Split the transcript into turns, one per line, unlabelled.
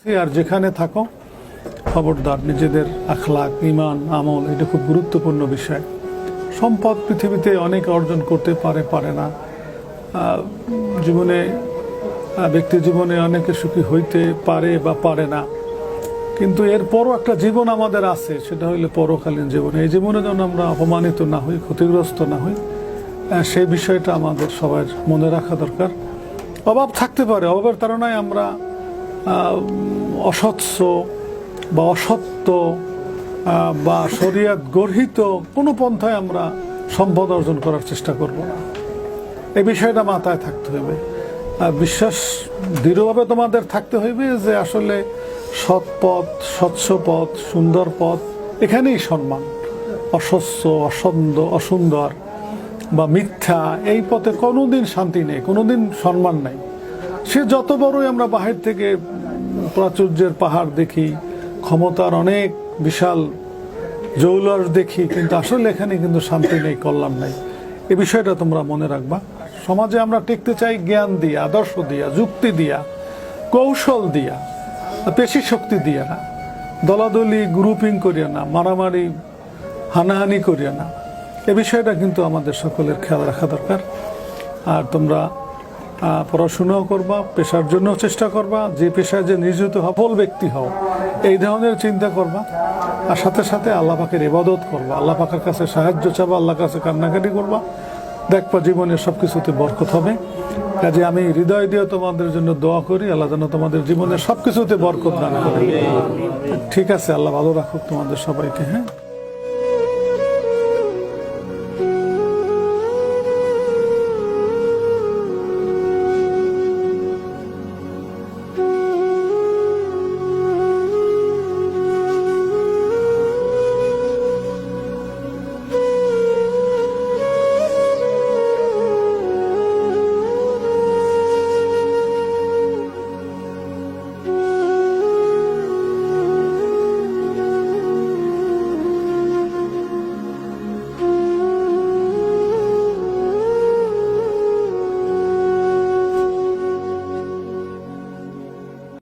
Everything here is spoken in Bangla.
আর যেখানে থাকো খবরদার নিজেদের আখলাক, ইমান, আমল এটা খুব গুরুত্বপূর্ণ বিষয়। সম্পদ পৃথিবীতে অনেক অর্জন করতে পারে না, জীবনে ব্যক্তি জীবনে অনেকে সুখী হইতে পারে বা পারে না, কিন্তু এরপরও একটা জীবন আমাদের আছে, সেটা হইলে পরকালীন জীবন। এই জীবনে যেন আমরা অপমানিত না হই, ক্ষতিগ্রস্ত না হই, সেই বিষয়টা আমাদের সবার মনে রাখা দরকার। অভাব থাকতে পারে, অভাবের তাড়নায় আমরা অসৎস বা অসত্য বা শরিয়াত গর্হিত কোনো পন্থায় আমরা সম্পদ অর্জন করার চেষ্টা করব না। এই বিষয়টা মাথায় থাকতে হবে। বিশ্বাস দৃঢ়ভাবে তোমাদের থাকতে হইবে যে আসলে সৎ পথ, স্বচ্ছ পথ, সুন্দর পথ, এখানেই সম্মান। অস্বচ্ছ, অসুন্দর বা মিথ্যা এই পথে কোনোদিন শান্তি নেই, কোনোদিন সম্মান নেই। সে যত বড়ই আমরা বাহির থেকে প্রাচুর্যের পাহাড় দেখি, ক্ষমতার অনেক বিশাল জৌলস দেখি, কিন্তু আসলে এখানে কিন্তু শান্তি নেই, কল্যাণ নেই। এই বিষয়টা তোমরা মনে রাখবা। সমাজে আমরা টিকতে চাই জ্ঞান দিয়া, আদর্শ দিয়া, যুক্তি দিয়া, কৌশল দিয়া, পেশি শক্তি দিয়া না, দলাদলি গ্রুপিং করিয়া না, মারামারি হানাহানি করিয়া না। এ বিষয়টা কিন্তু আমাদের সকলের খেয়াল রাখা দরকার। আর তোমরা পড়াশোনাও করবা, পেশার জন্য চেষ্টা করবা, যে পেশায় যে নিয়োজিত সফল ব্যক্তি হও এই ধরনের চিন্তা করবা। আর সাথে সাথে আল্লাহ পাকের ইবাদত করবা, আল্লাহ পাকের কাছে সাহায্য চাবা, আল্লাহর কাছে কান্নাকাটি করবা, দেখবা জীবনের সব কিছুতে বরকত হবে। কাজে আমি হৃদয় দিয়ে তোমাদের জন্য দোয়া করি, আল্লাহ যেন তোমাদের জীবনের সব কিছুতে বরকত দান করে। ঠিক আছে, আল্লাহ ভালো রাখুক তোমাদের সবাইকে। হ্যাঁ।